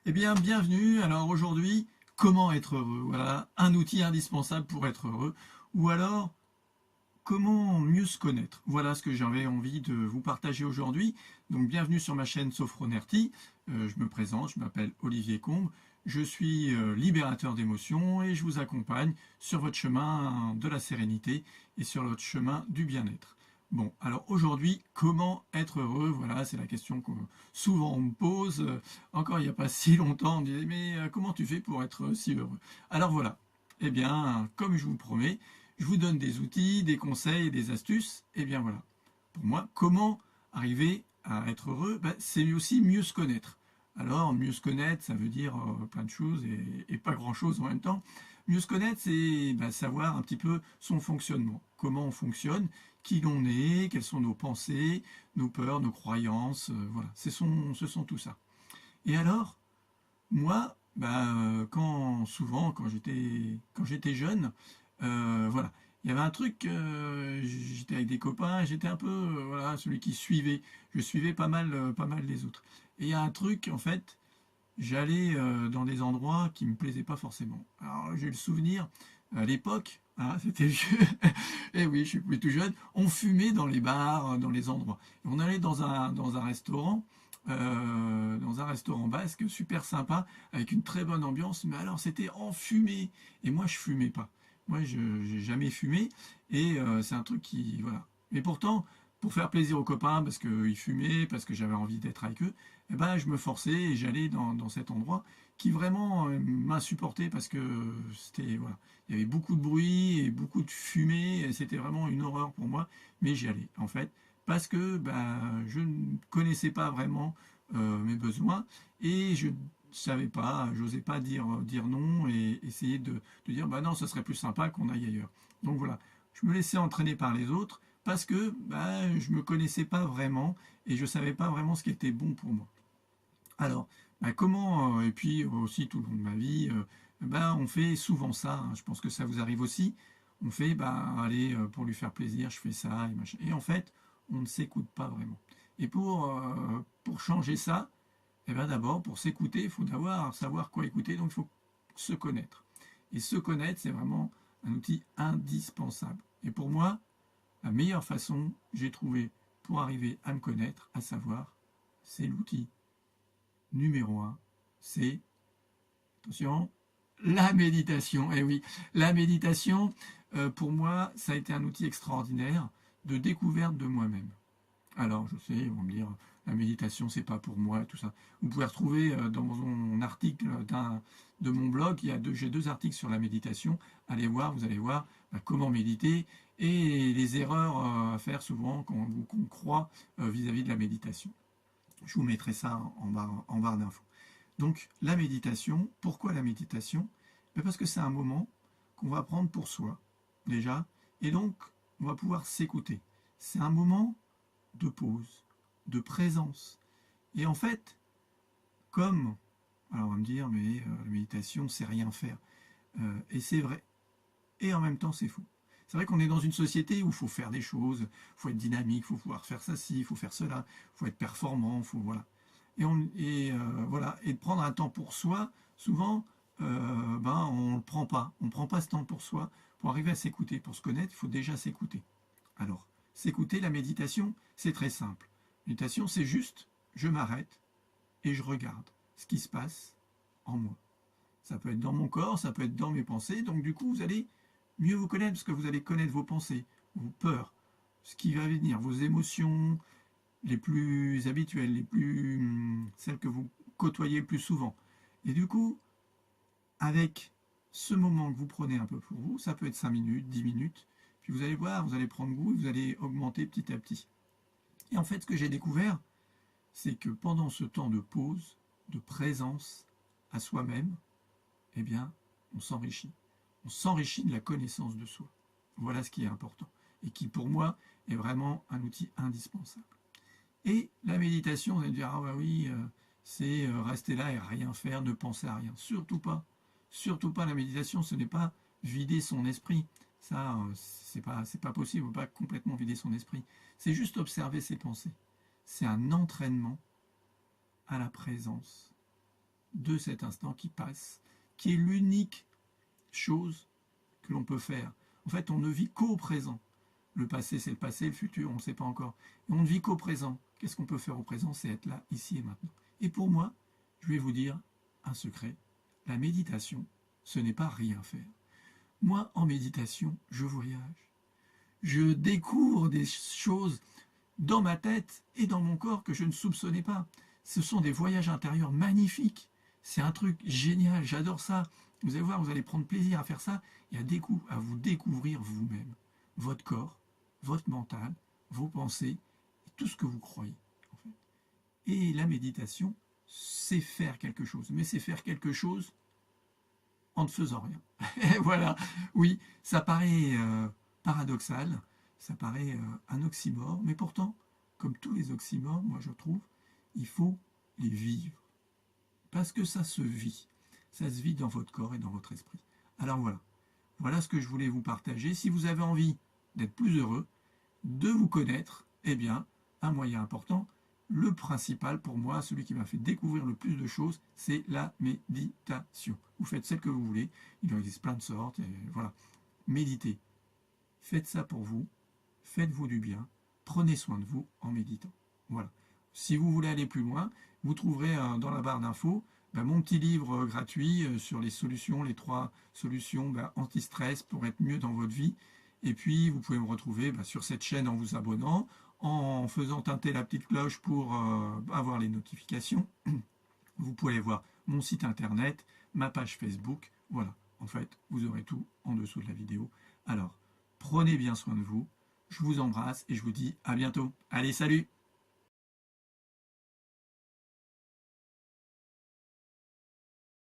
Eh bien, bienvenue. Alors aujourd'hui, comment être heureux? Voilà, un outil indispensable pour être heureux. Ou alors, comment mieux se connaître? Voilà ce que j'avais envie de vous partager aujourd'hui. Donc, bienvenue sur ma chaîne Sophronerty. Je me présente, je m'appelle Olivier Combe. Je suis libérateur d'émotions et je vous accompagne sur votre chemin de la sérénité et sur votre chemin du bien-être. Bon, alors aujourd'hui, comment être heureux? Voilà, c'est la question que souvent on me pose. Encore il n'y a pas si longtemps, on me disait, mais comment tu fais pour être si heureux? Alors voilà, eh bien, comme je vous le promets, je vous donne des outils, des conseils et des astuces. Eh bien voilà, pour moi, comment arriver à être heureux? Ben, c'est aussi mieux se connaître. Alors, mieux se connaître, ça veut dire plein de choses et pas grand-chose en même temps. Mieux se connaître, c'est savoir un petit peu son fonctionnement, comment on fonctionne, qui l'on est, quelles sont nos pensées, nos peurs, nos croyances, voilà, ce sont tout ça. Et alors, moi, souvent, quand j'étais jeune, voilà, il y avait un truc, j'étais avec des copains, j'étais un peu, voilà, celui qui suivait, je suivais pas mal les autres. Et il y a un truc, en fait, j'allais dans des endroits qui me plaisaient pas forcément. Alors j'ai le souvenir, à l'époque, hein, c'était vieux, et oui, je suis plus tout jeune, on fumait dans les bars, dans les endroits. Et on allait dans un restaurant basque, super sympa, avec une très bonne ambiance, mais alors c'était enfumé, et moi je fumais pas. Moi je j'ai jamais fumé, et c'est un truc qui, voilà. Mais pourtant, pour faire plaisir aux copains, parce qu'ils fumaient, parce que j'avais envie d'être avec eux, eh ben, je me forçais et j'allais dans cet endroit qui vraiment m'insupportait parce que c'était, voilà, il y avait beaucoup de bruit et beaucoup de fumée et c'était vraiment une horreur pour moi, mais j'y allais en fait parce que je ne connaissais pas vraiment mes besoins et je savais pas, j'osais pas dire non et essayer de dire bah non, ce serait plus sympa qu'on aille ailleurs. Donc voilà, je me laissais entraîner par les autres parce que je me connaissais pas vraiment et je savais pas vraiment ce qui était bon pour moi. Alors, comment, et puis aussi tout le long de ma vie, on fait souvent ça, hein, je pense que ça vous arrive aussi, on fait, allez, pour lui faire plaisir, je fais ça, et machin. Et en fait, on ne s'écoute pas vraiment. Et pour changer ça, eh ben d'abord, pour s'écouter, il faut d'abord savoir quoi écouter, donc il faut se connaître. Et se connaître, c'est vraiment un outil indispensable. Et pour moi, la meilleure façon, j'ai trouvé, pour arriver à me connaître, à savoir, c'est l'outil numéro un, c'est, attention, la méditation. Eh oui, la méditation, pour moi, ça a été un outil extraordinaire de découverte de moi-même. Alors, je sais, ils vont me dire, la méditation, c'est pas pour moi, tout ça. Vous pouvez retrouver dans mon article de mon blog, j'ai deux articles sur la méditation. Allez voir, vous allez voir comment méditer et les erreurs à faire souvent qu'on croit vis-à-vis de la méditation. Je vous mettrai ça en barre d'infos. Donc la méditation, pourquoi la méditation? Parce que c'est un moment qu'on va prendre pour soi, déjà, et donc on va pouvoir s'écouter. C'est un moment de pause, de présence. Et en fait, alors on va me dire, mais la méditation, c'est rien faire. Et c'est vrai. Et en même temps, c'est faux. C'est vrai qu'on est dans une société où il faut faire des choses, il faut être dynamique, il faut pouvoir faire ça ci, il faut faire cela, il faut être performant, faut voilà. Voilà, et de prendre un temps pour soi, souvent, on le prend pas. On ne prend pas ce temps pour soi. Pour arriver à s'écouter, pour se connaître, il faut déjà s'écouter. Alors, s'écouter, la méditation, c'est très simple. Méditation, c'est juste, je m'arrête et je regarde ce qui se passe en moi. Ça peut être dans mon corps, ça peut être dans mes pensées. Donc du coup, vous allez mieux vous connaître parce que vous allez connaître vos pensées, vos peurs, ce qui va venir, vos émotions les plus habituelles, celles que vous côtoyez le plus souvent. Et du coup, avec ce moment que vous prenez un peu pour vous, ça peut être 5 minutes, 10 minutes, puis vous allez voir, vous allez prendre goût, vous allez augmenter petit à petit. Et en fait, ce que j'ai découvert, c'est que pendant ce temps de pause, de présence à soi-même, eh bien, on s'enrichit. On s'enrichit de la connaissance de soi. Voilà ce qui est important. Et qui, pour moi, est vraiment un outil indispensable. Et la méditation, vous allez me dire, ah bah oui, c'est rester là et rien faire, ne penser à rien. Surtout pas. Surtout pas la méditation, ce n'est pas vider son esprit. Ça, c'est pas possible, on ne peut pas complètement vider son esprit. C'est juste observer ses pensées. C'est un entraînement à la présence de cet instant qui passe, qui est l'unique chose que l'on peut faire. En fait, on ne vit qu'au présent. Le passé, c'est le passé, le futur, on ne sait pas encore. Et on ne vit qu'au présent. Qu'est-ce qu'on peut faire au présent? C'est être là, ici et maintenant. Et pour moi, je vais vous dire un secret. La méditation, ce n'est pas rien faire. Moi, en méditation, je voyage. Je découvre des choses dans ma tête et dans mon corps que je ne soupçonnais pas. Ce sont des voyages intérieurs magnifiques. C'est un truc génial, j'adore ça. Vous allez voir, vous allez prendre plaisir à faire ça et à vous découvrir vous-même, votre corps, votre mental, vos pensées, et tout ce que vous croyez. En fait. Et la méditation, c'est faire quelque chose. Mais c'est faire quelque chose en ne faisant rien. Et voilà, oui, ça paraît paradoxal, ça paraît un oxymore, mais pourtant, comme tous les oxymores, moi je trouve, il faut les vivre. Parce que ça se vit. Ça se vit dans votre corps et dans votre esprit. Alors voilà. Voilà ce que je voulais vous partager. Si vous avez envie d'être plus heureux, de vous connaître, eh bien, un moyen important, le principal pour moi, celui qui m'a fait découvrir le plus de choses, c'est la méditation. Vous faites celle que vous voulez. Il en existe plein de sortes. Et voilà. Méditez. Faites ça pour vous. Faites-vous du bien. Prenez soin de vous en méditant. Voilà. Si vous voulez aller plus loin, vous trouverez dans la barre d'infos mon petit livre gratuit sur les solutions, les 3 solutions anti-stress pour être mieux dans votre vie. Et puis, vous pouvez me retrouver sur cette chaîne en vous abonnant, en faisant tinter la petite cloche pour avoir les notifications. Vous pouvez aller voir mon site internet, ma page Facebook. Voilà, en fait, vous aurez tout en dessous de la vidéo. Alors, prenez bien soin de vous. Je vous embrasse et je vous dis à bientôt. Allez, salut!